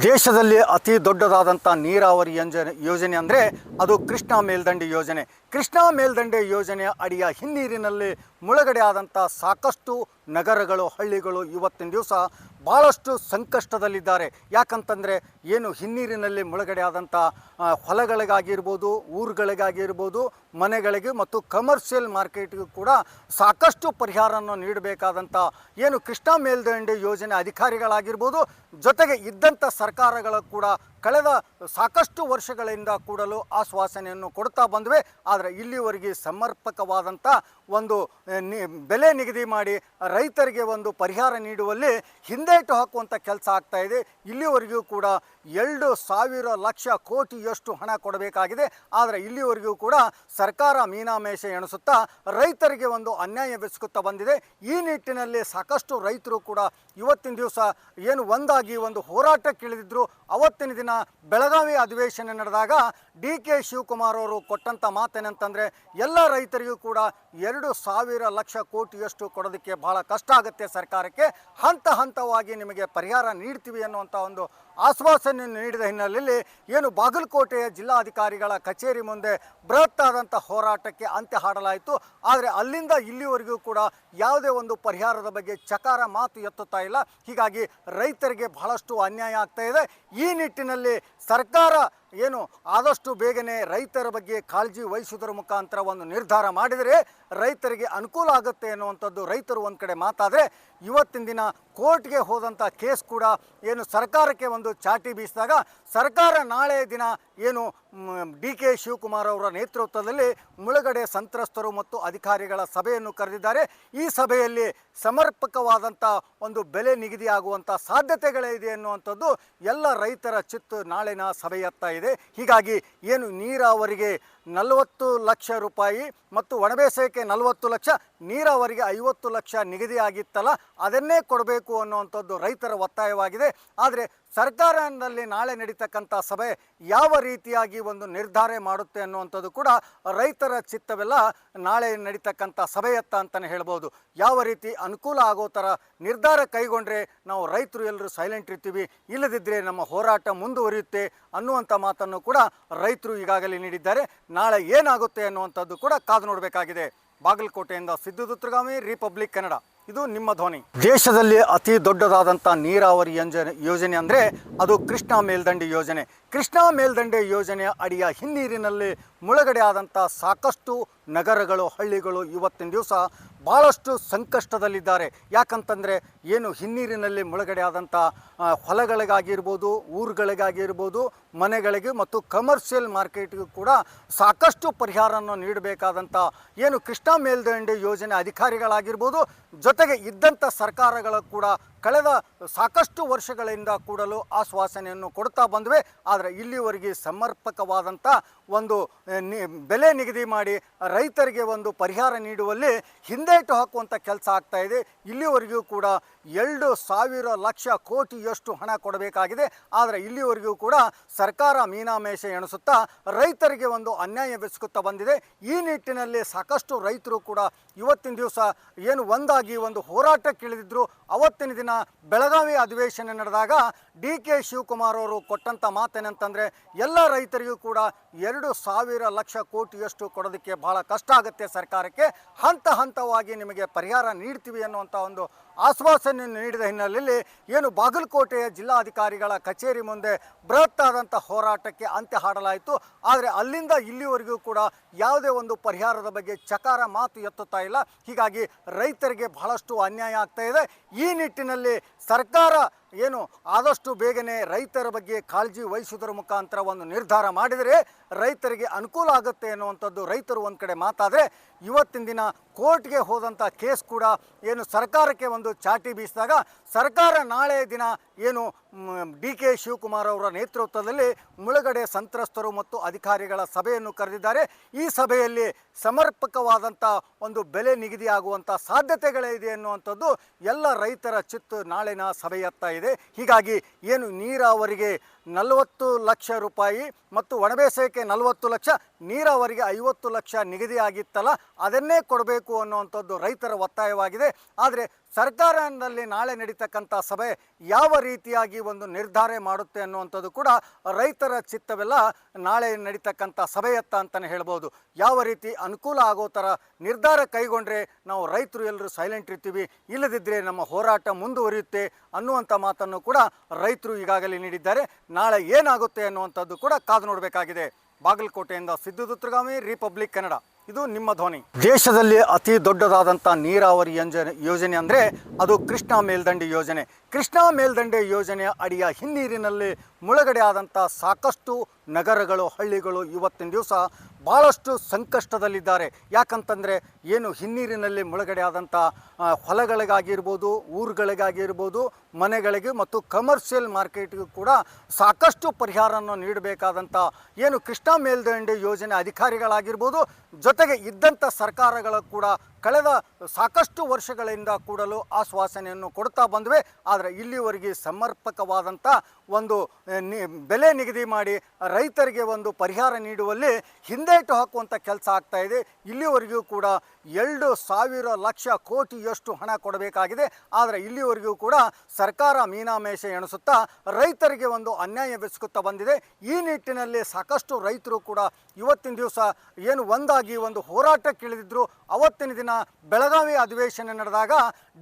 ದೇಶದಲ್ಲಿ ಅತಿ ದೊಡ್ಡದಾದಂಥ ನೀರಾವರಿ ಯೋಜನೆ ಅಂದರೆ ಅದು ಕೃಷ್ಣಾ ಮೇಲ್ದಂಡೆ ಯೋಜನೆ. ಕೃಷ್ಣಾ ಮೇಲ್ದಂಡೆ ಯೋಜನೆಯ ಅಡಿಯ ಹಿನ್ನೀರಿನಲ್ಲಿ ಮುಳುಗಡೆ ಆದಂಥ ಸಾಕಷ್ಟು ನಗರಗಳು, ಹಳ್ಳಿಗಳು ಇವತ್ತಿನ ದಿವಸ ಭಾಳಷ್ಟು ಸಂಕಷ್ಟದಲ್ಲಿದ್ದಾರೆ. ಯಾಕಂತಂದರೆ ಏನು ಹಿನ್ನೀರಿನಲ್ಲಿ ಮುಳುಗಡೆ ಆದಂಥ ಹೊಲಗಳಿಗಾಗಿರ್ಬೋದು, ಊರುಗಳಿಗಾಗಿರ್ಬೋದು, ಮನೆಗಳಿಗೆ ಮತ್ತು ಕಮರ್ಷಿಯಲ್ ಮಾರ್ಕೆಟ್ಗೂ ಕೂಡ ಸಾಕಷ್ಟು ಪರಿಹಾರವನ್ನು ನೀಡಬೇಕಾದಂಥ ಏನು ಕೃಷ್ಣಾ ಮೇಲ್ದಂಡೆ ಯೋಜನೆ ಅಧಿಕಾರಿಗಳಾಗಿರ್ಬೋದು, ಜೊತೆಗೆ ಇದ್ದಂಥ ಸರ್ಕಾರಗಳು ಕೂಡ ಕಳೆದ ಸಾಕಷ್ಟು ವರ್ಷಗಳಿಂದ ಕೂಡಲು ಆಶ್ವಾಸನೆಯನ್ನು ಕೊಡ್ತಾ ಬಂದ್ವಿ. ಆದರೆ ಇಲ್ಲಿವರೆಗೆ ಸಮರ್ಪಕವಾದಂಥ ಒಂದು ಬೆಲೆ ನಿಗದಿ ಮಾಡಿ ರೈತರಿಗೆ ಒಂದು ಪರಿಹಾರ ನೀಡುವಲ್ಲಿ ಹಿಂದೇಟು ಹಾಕುವಂಥ ಕೆಲಸ ಆಗ್ತಾ ಇದೆ. ಇಲ್ಲಿವರೆಗೂ ಕೂಡ 2,000 ಲಕ್ಷ ಕೋಟಿಯಷ್ಟು ಹಣ ಕೊಡಬೇಕಾಗಿದೆ. ಆದರೆ ಇಲ್ಲಿವರೆಗೂ ಕೂಡ ಸರ್ಕಾರ ಮೀನಾಮೇಷ ಎಣಿಸುತ್ತಾ ರೈತರಿಗೆ ಒಂದು ಅನ್ಯಾಯವೆಸಗುತ್ತಾ ಬಂದಿದೆ. ಈ ನಿಟ್ಟಿನಲ್ಲಿ ಸಾಕಷ್ಟು ರೈತರು ಕೂಡ ಇವತ್ತಿನ ದಿವಸ ಏನು ಒಂದಾಗಿ ಒಂದು ಹೋರಾಟಕ್ಕಿಳಿದಿದ್ರು. ಅವತ್ತಿನ ದಿನ ಬೆಳಗಾವಿ ಅಧಿವೇಶನ ನಡೆದಾಗ DK ಶಿವಕುಮಾರ್ ಅವರು ಕೊಟ್ಟಂಥ ಮಾತೇನಂತಂದರೆ ಎಲ್ಲ ರೈತರಿಗೂ ಕೂಡ 2,000 ಲಕ್ಷ ಕೋಟಿಯಷ್ಟು ಕೊಡೋದಕ್ಕೆ ಬಹಳ ಕಷ್ಟ ಆಗುತ್ತೆ ಸರ್ಕಾರಕ್ಕೆ, ಹಂತ ಹಂತವಾಗಿ ನಿಮಗೆ ಪರಿಹಾರ ನೀಡ್ತೀವಿ ಅನ್ನುವಂಥ ಒಂದು ಆಶ್ವಾಸನೆ ನೀಡಿದ ಹಿನ್ನೆಲೆಯಲ್ಲಿ ಏನು ಬಾಗಲಕೋಟೆಯ ಜಿಲ್ಲಾಧಿಕಾರಿಗಳ ಕಚೇರಿ ಮುಂದೆ ಬೃಹತ್ತಾದಂಥ ಹೋರಾಟಕ್ಕೆ ಅಂತ್ಯ ಹಾಡಲಾಯಿತು. ಆದರೆ ಅಲ್ಲಿಂದ ಇಲ್ಲಿವರೆಗೂ ಕೂಡ ಯಾವುದೇ ಒಂದು ಪರಿಹಾರದ ಬಗ್ಗೆ ಚಕಾರ ಮಾತು ಎತ್ತುತ್ತಾ ಇಲ್ಲ. ಹೀಗಾಗಿ ರೈತರಿಗೆ ಬಹಳಷ್ಟು ಅನ್ಯಾಯ ಆಗ್ತಾ ಇದೆ. ಈ ನಿಟ್ಟಿನಲ್ಲಿ ಸರ್ಕಾರ ಏನು ಆದಷ್ಟು ಬೇಗನೆ ರೈತರ ಬಗ್ಗೆ ಕಾಳಜಿ ವಹಿಸುವುದರ ಮುಖಾಂತರ ಒಂದು ನಿರ್ಧಾರ ಮಾಡಿದರೆ ರೈತರಿಗೆ ಅನುಕೂಲ ಆಗುತ್ತೆ ಅನ್ನುವಂಥದ್ದು ರೈತರು ಒಂದು ಕಡೆ ಮಾತಾದರೆ, ಇವತ್ತಿನ ದಿನ ಕೋರ್ಟ್ಗೆ ಹೋದಂಥ ಕೇಸ್ ಕೂಡ ಏನು ಸರ್ಕಾರಕ್ಕೆ ಒಂದು ಚಾಟಿ ಬೀಸಿದಾಗ ಸರ್ಕಾರ ನಾಳೆ ದಿನ ಏನು DK ಶಿವಕುಮಾರ್ ಅವರ ನೇತೃತ್ವದಲ್ಲಿ ಮುಳುಗಡೆ ಸಂತ್ರಸ್ತರು ಮತ್ತು ಅಧಿಕಾರಿಗಳ ಸಭೆಯನ್ನು ಕರೆದಿದ್ದಾರೆ. ಈ ಸಭೆಯಲ್ಲಿ ಸಮರ್ಪಕವಾದಂಥ ಒಂದು ಬೆಲೆ ನಿಗದಿಯಾಗುವಂಥ ಸಾಧ್ಯತೆಗಳಿದೆ ಅನ್ನುವಂಥದ್ದು ಎಲ್ಲ ರೈತರ ಚಿತ್ತು ನಾಳಿನ ಸಭೆಯತ್ತ ಇದೆ. ಹೀಗಾಗಿ ಏನು ನೀರಾವರಿಗೆ 40 ಲಕ್ಷ ರೂಪಾಯಿ ಮತ್ತು ಒಣಬೇಸಾಯಕ್ಕೆ 40 ಲಕ್ಷ, ನೀರಾವರಿಗೆ 50 ಲಕ್ಷ ನಿಗದಿಯಾಗಿತ್ತಲ್ಲ, ಅದನ್ನೇ ಕೊಡಬೇಕು ಅನ್ನುವಂಥದ್ದು ರೈತರ ಒತ್ತಾಯವಾಗಿದೆ. ಆದರೆ ಸರ್ಕಾರದಲ್ಲಿ ನಾಳೆ ನಡೀತಕ್ಕಂಥ ಸಭೆ ಯಾವ ರೀತಿಯಾಗಿ ಒಂದು ನಿರ್ಧಾರ ಮಾಡುತ್ತೆ ಅನ್ನುವಂಥದ್ದು ಕೂಡ ರೈತರ ಚಿತ್ತವೆಲ್ಲ ನಾಳೆ ನಡೀತಕ್ಕಂಥ ಸಭೆಯತ್ತ ಅಂತಲೇ ಹೇಳ್ಬೋದು. ಯಾವ ರೀತಿ ಅನುಕೂಲ ಆಗೋ ಥರ ನಿರ್ಧಾರ ಕೈಗೊಂಡ್ರೆ ನಾವು ರೈತರು ಎಲ್ಲರೂ ಸೈಲೆಂಟ್ ಇರ್ತೀವಿ, ಇಲ್ಲದಿದ್ದರೆ ನಮ್ಮ ಹೋರಾಟ ಮುಂದುವರಿಯುತ್ತೆ ಅನ್ನುವಂಥ ಮಾತನ್ನು ಕೂಡ ರೈತರು ಈಗಾಗಲೇ ನೀಡಿದ್ದಾರೆ. ನಾಳೆ ಏನಾಗುತ್ತೆ ಅನ್ನುವಂಥದ್ದು ಕೂಡ ಕಾದು ನೋಡಬೇಕಾಗಿದೆ. ಬಾಗಲಕೋಟೆಯಿಂದ ಸಿದ್ದು ದುತ್ರಗಾಮಿ, ರಿಪಬ್ಲಿಕ್ ಕನ್ನಡ, ಇದು ನಿಮ್ಮ ಧ್ವನಿ. ದೇಶದಲ್ಲಿ ಅತಿ ದೊಡ್ಡದಾದಂಥ ನೀರಾವರಿ ಯೋಜನೆ ಅಂದರೆ ಅದು ಕೃಷ್ಣಾ ಮೇಲ್ದಂಡೆ ಯೋಜನೆ. ಕೃಷ್ಣಾ ಮೇಲ್ದಂಡೆ ಯೋಜನೆಯ ಅಡಿಯ ಹಿನ್ನೀರಿನಲ್ಲಿ ಮುಳುಗಡೆ ಆದಂಥ ಸಾಕಷ್ಟು ನಗರಗಳು, ಹಳ್ಳಿಗಳು ಇವತ್ತಿನ ದಿವಸ ಭಾಳಷ್ಟು ಸಂಕಷ್ಟದಲ್ಲಿದ್ದಾರೆ. ಯಾಕಂತಂದರೆ ಏನು ಹಿನ್ನೀರಿನಲ್ಲಿ ಮುಳುಗಡೆ ಆದಂಥ ಹೊಲಗಳಿಗಾಗಿರ್ಬೋದು, ಊರುಗಳಿಗಾಗಿರ್ಬೋದು, ಮನೆಗಳಿಗೆ ಮತ್ತು ಕಮರ್ಷಿಯಲ್ ಮಾರ್ಕೆಟ್ಗೂ ಕೂಡ ಸಾಕಷ್ಟು ಪರಿಹಾರವನ್ನು ನೀಡಬೇಕಾದಂಥ ಏನು ಕೃಷ್ಣಾ ಮೇಲ್ದಂಡೆ ಯೋಜನೆ ಅಧಿಕಾರಿಗಳಾಗಿರ್ಬೋದು, ಜೊತೆಗೆ ಇದ್ದಂಥ ಸರ್ಕಾರಗಳು ಕೂಡ ಕಳೆದ ಸಾಕಷ್ಟು ವರ್ಷಗಳಿಂದ ಕೂಡಲು ಆಶ್ವಾಸನೆಯನ್ನು ಕೊಡ್ತಾ ಬಂದ್ವಿ. ಆದರೆ ಇಲ್ಲಿವರೆಗೆ ಸಮರ್ಪಕವಾದಂಥ ಒಂದು ಬೆಲೆ ನಿಗದಿ ಮಾಡಿ ರೈತರಿಗೆ ಒಂದು ಪರಿಹಾರ ನೀಡುವಲ್ಲಿ ಹಿಂದೇಟು ಹಾಕುವಂಥ ಕೆಲಸ ಆಗ್ತಾ ಇದೆ. ಇಲ್ಲಿವರೆಗೂ ಕೂಡ 2,000 ಲಕ್ಷ ಕೋಟಿಯಷ್ಟು ಹಣ ಕೊಡಬೇಕಾಗಿದೆ. ಆದರೆ ಇಲ್ಲಿವರೆಗೂ ಕೂಡ ಸರ್ಕಾರ ಮೀನಾಮೇಷ ಎಣಿಸುತ್ತಾ ರೈತರಿಗೆ ಒಂದು ಅನ್ಯಾಯವೆಸಗುತ್ತಾ ಬಂದಿದೆ. ಈ ನಿಟ್ಟಿನಲ್ಲಿ ಸಾಕಷ್ಟು ರೈತರು ಕೂಡ ಇವತ್ತಿನ ದಿವಸ ಏನು ಒಂದಾಗಿ ಒಂದು ಹೋರಾಟಕ್ಕಿಳಿದಿದ್ರು. ಅವತ್ತಿನ ದಿನ ಬೆಳಗಾವಿ ಅಧಿವೇಶನ ನಡೆದಾಗ DK ಶಿವಕುಮಾರ್ ಅವರು ಕೊಟ್ಟಂಥ ಮಾತೇನಂತಂದರೆ ಎಲ್ಲ ರೈತರಿಗೂ ಕೂಡ 2,000 ಲಕ್ಷ ಕೋಟಿಯಷ್ಟು ಕೊಡೋದಕ್ಕೆ ಬಹಳ ಕಷ್ಟ ಆಗುತ್ತೆ ಸರ್ಕಾರಕ್ಕೆ, ಹಂತ ಹಂತವಾಗಿ ನಿಮಗೆ ಪರಿಹಾರ ನೀಡ್ತೀವಿ ಅನ್ನುವಂಥ ಒಂದು ಆಶ್ವಾಸನೆ ನೀಡಿದ ಹಿನ್ನೆಲೆಯಲ್ಲಿ ಏನು ಬಾಗಲಕೋಟೆಯ ಜಿಲ್ಲಾಧಿಕಾರಿಗಳ ಕಚೇರಿ ಮುಂದೆ ಬೃಹತ್ತಾದಂಥ ಹೋರಾಟಕ್ಕೆ ಅಂತ್ಯ ಹಾಡಲಾಯಿತು. ಆದರೆ ಅಲ್ಲಿಂದ ಇಲ್ಲಿವರೆಗೂ ಕೂಡ ಯಾವುದೇ ಒಂದು ಪರಿಹಾರದ ಬಗ್ಗೆ ಚಕಾರ ಮಾತು ಎತ್ತುತ್ತಾ ಇಲ್ಲ. ಹೀಗಾಗಿ ರೈತರಿಗೆ ಬಹಳಷ್ಟು ಅನ್ಯಾಯ ಆಗ್ತಾ ಇದೆ. ಈ ನಿಟ್ಟಿನಲ್ಲಿ ಸರ್ಕಾರ ಏನು ಆದಷ್ಟು ಬೇಗನೆ ರೈತರ ಬಗ್ಗೆ ಕಾಳಜಿ ವಹಿಸುವುದರ ಮುಖಾಂತರ ಒಂದು ನಿರ್ಧಾರ ಮಾಡಿದರೆ ರೈತರಿಗೆ ಅನುಕೂಲ ಆಗುತ್ತೆ ಅನ್ನುವಂಥದ್ದು ರೈತರು ಒಂದು ಕಡೆ ಮಾತಾದರೆ, ಇವತ್ತಿನ ದಿನ ಕೋರ್ಟ್ಗೆ ಹೋದಂಥ ಕೇಸ್ ಕೂಡ ಏನು ಸರ್ಕಾರಕ್ಕೆ ಒಂದು ಚಾಟಿ ಬೀಸಿದಾಗ ಸರ್ಕಾರ ನಾಳೆ ದಿನ ಏನು DK ಶಿವಕುಮಾರ್ ಅವರ ನೇತೃತ್ವದಲ್ಲಿ ಮುಳುಗಡೆ ಸಂತ್ರಸ್ತರು ಮತ್ತು ಅಧಿಕಾರಿಗಳ ಸಭೆಯನ್ನು ಕರೆದಿದ್ದಾರೆ. ಈ ಸಭೆಯಲ್ಲಿ ಸಮರ್ಪಕವಾದಂಥ ಒಂದು ಬೆಲೆ ನಿಗದಿಯಾಗುವಂಥ ಸಾಧ್ಯತೆಗಳಿದೆ ಅನ್ನುವಂಥದ್ದು ಎಲ್ಲ ರೈತರ ಚಿತ್ತು ನಾಳಿನ ಸಭೆಯತ್ತ ಇದೆ. ಹೀಗಾಗಿ ಏನು ನೀರಾವರಿಗೆ 40 ಲಕ್ಷ ರೂಪಾಯಿ ಮತ್ತು ಒಣಬೇಸಾಯಕ್ಕೆ 40 ಲಕ್ಷ, ನೀರಾವರಿಗೆ 50 ಲಕ್ಷ ನಿಗದಿಯಾಗಿತ್ತಲ್ಲ, ಅದನ್ನೇ ಕೊಡಬೇಕು ಅನ್ನುವಂಥದ್ದು ರೈತರ ಒತ್ತಾಯವಾಗಿದೆ. ಆದರೆ ಸರ್ಕಾರದಲ್ಲಿ ನಾಳೆ ನಡೀತಕ್ಕಂಥ ಸಭೆ ಯಾವ ರೀತಿಯಾಗಿ ಒಂದು ನಿರ್ಧಾರ ಮಾಡುತ್ತೆ ಅನ್ನುವಂಥದ್ದು ಕೂಡ ರೈತರ ಚಿತ್ತವೆಲ್ಲ ನಾಳೆ ನಡೀತಕ್ಕಂಥ ಸಭೆಯತ್ತ ಅಂತಲೇ ಹೇಳ್ಬೋದು. ಯಾವ ರೀತಿ ಅನುಕೂಲ ಆಗೋ ಥರ ನಿರ್ಧಾರ ಕೈಗೊಂಡ್ರೆ ನಾವು ರೈತರು ಎಲ್ಲರೂ ಸೈಲೆಂಟ್ ಇರ್ತೀವಿ, ಇಲ್ಲದಿದ್ದರೆ ನಮ್ಮ ಹೋರಾಟ ಮುಂದುವರಿಯುತ್ತೆ ಅನ್ನುವಂಥ ಮಾತನ್ನು ಕೂಡ ರೈತರು ಈಗಾಗಲೇ ನೀಡಿದ್ದಾರೆ. ನಾಳೆ ಏನಾಗುತ್ತೆ ಅನ್ನುವಂಥದ್ದು ಕೂಡ ಕಾದು ನೋಡಬೇಕಾಗಿದೆ. ಬಾಗಲಕೋಟೆಯಿಂದ ಸಿದ್ದು ದುತ್ರಗಾಮಿ, ರಿಪಬ್ಲಿಕ್ ಕನ್ನಡ. ಇದು ನಿಮ್ಮ ಧ್ವನಿ. ದೇಶದಲ್ಲಿ ಅತಿ ದೊಡ್ಡದಾದಂಥ ನೀರಾವರಿ ಯೋಜನೆ ಅಂದರೆ ಅದು ಕೃಷ್ಣಾ ಮೇಲ್ದಂಡೆ ಯೋಜನೆ. ಕೃಷ್ಣಾ ಮೇಲ್ದಂಡೆ ಯೋಜನೆಯ ಅಡಿಯ ಹಿನ್ನೀರಿನಲ್ಲಿ ಮುಳುಗಡೆ ಆದಂಥ ಸಾಕಷ್ಟು ನಗರಗಳು, ಹಳ್ಳಿಗಳು ಇವತ್ತಿನ ದಿವಸ ಭಾಳಷ್ಟು ಸಂಕಷ್ಟದಲ್ಲಿದ್ದಾರೆ. ಯಾಕಂತಂದರೆ ಏನು ಹಿನ್ನೀರಿನಲ್ಲಿ ಮುಳುಗಡೆ ಆದಂಥ ಹೊಲಗಳಿಗಾಗಿರ್ಬೋದು, ಊರುಗಳಿಗಾಗಿರ್ಬೋದು, ಮನೆಗಳಿಗೆ ಮತ್ತು ಕಮರ್ಷಿಯಲ್ ಮಾರ್ಕೆಟ್ಗೂ ಕೂಡ ಸಾಕಷ್ಟು ಪರಿಹಾರವನ್ನು ನೀಡಬೇಕಾದಂಥ ಏನು ಕೃಷ್ಣಾ ಮೇಲ್ದಂಡೆ ಯೋಜನೆ ಅಧಿಕಾರಿಗಳಾಗಿರ್ಬೋದು, ಜೊತೆಗೆ ಇದ್ದಂಥ ಸರ್ಕಾರಗಳು ಕೂಡ ಕಳೆದ ಸಾಕಷ್ಟು ವರ್ಷಗಳಿಂದ ಕೂಡಲು ಆಶ್ವಾಸನೆಯನ್ನು ಕೊಡ್ತಾ ಬಂದ್ವಿ. ಆದರೆ ಇಲ್ಲಿವರೆಗೆ ಸಮರ್ಪಕವಾದಂಥ ಒಂದು ಬೆಲೆ ನಿಗದಿ ಮಾಡಿ ರೈತರಿಗೆ ಒಂದು ಪರಿಹಾರ ನೀಡುವಲ್ಲಿ ಹಿಂದೇಟು ಹಾಕುವಂಥ ಕೆಲಸ ಆಗ್ತಾಯಿದೆ. ಇಲ್ಲಿವರೆಗೂ ಕೂಡ 2,000 ಲಕ್ಷ ಕೋಟಿಯಷ್ಟು ಹಣ ಕೊಡಬೇಕಾಗಿದೆ. ಆದರೆ ಇಲ್ಲಿವರೆಗೂ ಕೂಡ ಸರ್ಕಾರ ಮೀನಾಮೇಷ ಎಣಿಸುತ್ತಾ ರೈತರಿಗೆ ಒಂದು ಅನ್ಯಾಯವೆಸಗುತ್ತಾ ಬಂದಿದೆ. ಈ ನಿಟ್ಟಿನಲ್ಲಿ ಸಾಕಷ್ಟು ರೈತರು ಕೂಡ ಇವತ್ತಿನ ದಿವಸ ಏನು ಒಂದಾಗಿ ಒಂದು ಹೋರಾಟಕ್ಕಿಳಿದಿದ್ರು. ಅವತ್ತಿನ ದಿನ ಬೆಳಗಾವಿ ಅಧಿವೇಶನ ನಡೆದಾಗ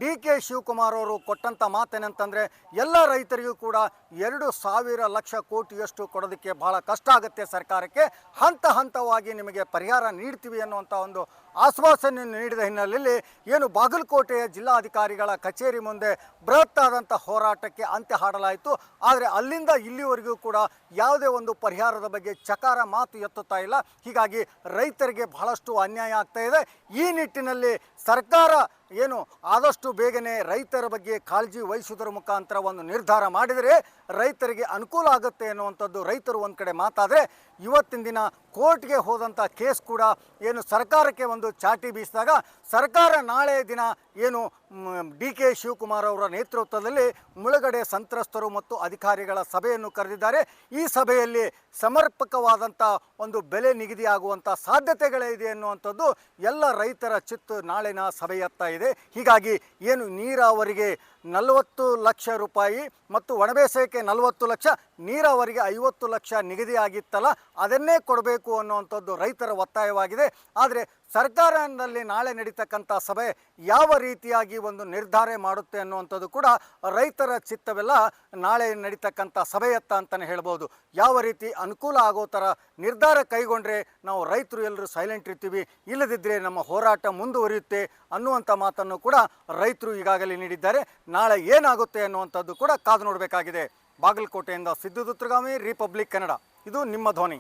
DK ಶಿವಕುಮಾರ್ ಅವರು ಕೊಟ್ಟಂಥ ಮಾತೇನಂತಂದರೆ ಎಲ್ಲ ರೈತರಿಗೂ ಕೂಡ 2,000 ಲಕ್ಷ ಕೋಟಿಯಷ್ಟು ಕೊಡೋದಕ್ಕೆ ಬಹಳ ಕಷ್ಟ ಆಗುತ್ತೆ ಸರ್ಕಾರಕ್ಕೆ, ಹಂತ ಹಂತವಾಗಿ ನಿಮಗೆ ಪರಿಹಾರ ನೀಡ್ತೀವಿ ಅನ್ನುವಂಥ ಒಂದು ಆಶ್ವಾಸನೆಯನ್ನು ನೀಡಿದ ಹಿನ್ನೆಲೆಯಲ್ಲಿ ಏನು ಬಾಗಲಕೋಟೆಯ ಜಿಲ್ಲಾಧಿಕಾರಿಗಳ ಕಚೇರಿ ಮುಂದೆ ಬೃಹತ್ತಾದಂಥ ಹೋರಾಟಕ್ಕೆ ಅಂತ್ಯ ಹಾಡಲಾಯಿತು. ಆದರೆ ಅಲ್ಲಿಂದ ಇಲ್ಲಿವರೆಗೂ ಕೂಡ ಯಾವುದೇ ಒಂದು ಪರಿಹಾರದ ಬಗ್ಗೆ ಚಕಾರ ಮಾತು ಎತ್ತುತ್ತಾ ಇಲ್ಲ. ಹೀಗಾಗಿ ರೈತರಿಗೆ ಬಹಳಷ್ಟು ಅನ್ಯಾಯ ಆಗ್ತಾ ಇದೆ. ಈ ನಿಟ್ಟಿನಲ್ಲಿ ಸರ್ಕಾರ ಏನು ಆದಷ್ಟು ಬೇಗನೆ ರೈತರ ಬಗ್ಗೆ ಕಾಳಜಿ ವಹಿಸುವುದರ ಮುಖಾಂತರ ಒಂದು ನಿರ್ಧಾರ ಮಾಡಿದರೆ ರೈತರಿಗೆ ಅನುಕೂಲ ಆಗುತ್ತೆ ಅನ್ನುವಂಥದ್ದು ರೈತರು ಒಂದು ಕಡೆ ಮಾತಾದರೆ, ಇವತ್ತಿನ ದಿನ ಕೋರ್ಟ್ಗೆ ಹೋದಂಥ ಕೇಸ್ ಕೂಡ ಏನು ಸರ್ಕಾರಕ್ಕೆ ಒಂದು ಚಾಟಿ ಬೀಸಿದಾಗ ಸರ್ಕಾರ ನಾಳೆ ದಿನ ಏನು DK ಶಿವಕುಮಾರ್ ಅವರ ನೇತೃತ್ವದಲ್ಲಿ ಮುಳುಗಡೆ ಸಂತ್ರಸ್ತರು ಮತ್ತು ಅಧಿಕಾರಿಗಳ ಸಭೆಯನ್ನು ಕರೆದಿದ್ದಾರೆ. ಈ ಸಭೆಯಲ್ಲಿ ಸಮರ್ಪಕವಾದಂಥ ಒಂದು ಬೆಲೆ ನಿಗದಿಯಾಗುವಂಥ ಸಾಧ್ಯತೆಗಳಿದೆ ಅನ್ನುವಂಥದ್ದು ಎಲ್ಲ ರೈತರ ಚಿತ್ತು ನಾಳಿನ ಸಭೆಯತ್ತ ಇದೆ. ಹೀಗಾಗಿ ಏನು ನೀರಾವರಿಗೆ 40 ಲಕ್ಷ ರೂಪಾಯಿ ಮತ್ತು ಒಣಬೇಸಾಯಕ್ಕೆ 40 ಲಕ್ಷ, ನೀರಾವರಿಗೆ 50 ಲಕ್ಷ ನಿಗದಿಯಾಗಿತ್ತಲ್ಲ ಅದನ್ನೇ ಕೊಡಬೇಕು ಅನ್ನುವಂಥದ್ದು ರೈತರ ಒತ್ತಾಯವಾಗಿದೆ. ಆದರೆ ಸರ್ಕಾರದಲ್ಲಿ ನಾಳೆ ನಡೀತಕ್ಕಂಥ ಸಭೆ ಯಾವ ರೀತಿಯಾಗಿ ಒಂದು ನಿರ್ಧಾರ ಮಾಡುತ್ತೆ ಅನ್ನುವಂಥದ್ದು ಕೂಡ ರೈತರ ಚಿತ್ತವೆಲ್ಲ ನಾಳೆ ನಡೀತಕ್ಕಂಥ ಸಭೆಯತ್ತ ಅಂತಲೇ ಹೇಳ್ಬೋದು. ಯಾವ ರೀತಿ ಅನುಕೂಲ ಆಗೋ ಥರ ನಿರ್ಧಾರ ಕೈಗೊಂಡ್ರೆ ನಾವು ರೈತರು ಎಲ್ಲರೂ ಸೈಲೆಂಟ್ ಇರ್ತೀವಿ, ಇಲ್ಲದಿದ್ದರೆ ನಮ್ಮ ಹೋರಾಟ ಮುಂದುವರಿಯುತ್ತೆ ಅನ್ನುವಂಥ ಮಾತನ್ನು ಕೂಡ ರೈತರು ಈಗಾಗಲೇ ನೀಡಿದ್ದಾರೆ. ನಾಳೆ ಏನಾಗುತ್ತೆ ಅನ್ನುವಂಥದ್ದು ಕೂಡ ಕಾದು ನೋಡಬೇಕಾಗಿದೆ. ಬಾಗಲಕೋಟೆಯಿಂದ ಸಿದ್ದು ದುತ್ರಗಾಮಿ, ರಿಪಬ್ಲಿಕ್ ಕನ್ನಡ. ಇದು ನಿಮ್ಮ ಧ್ವನಿ.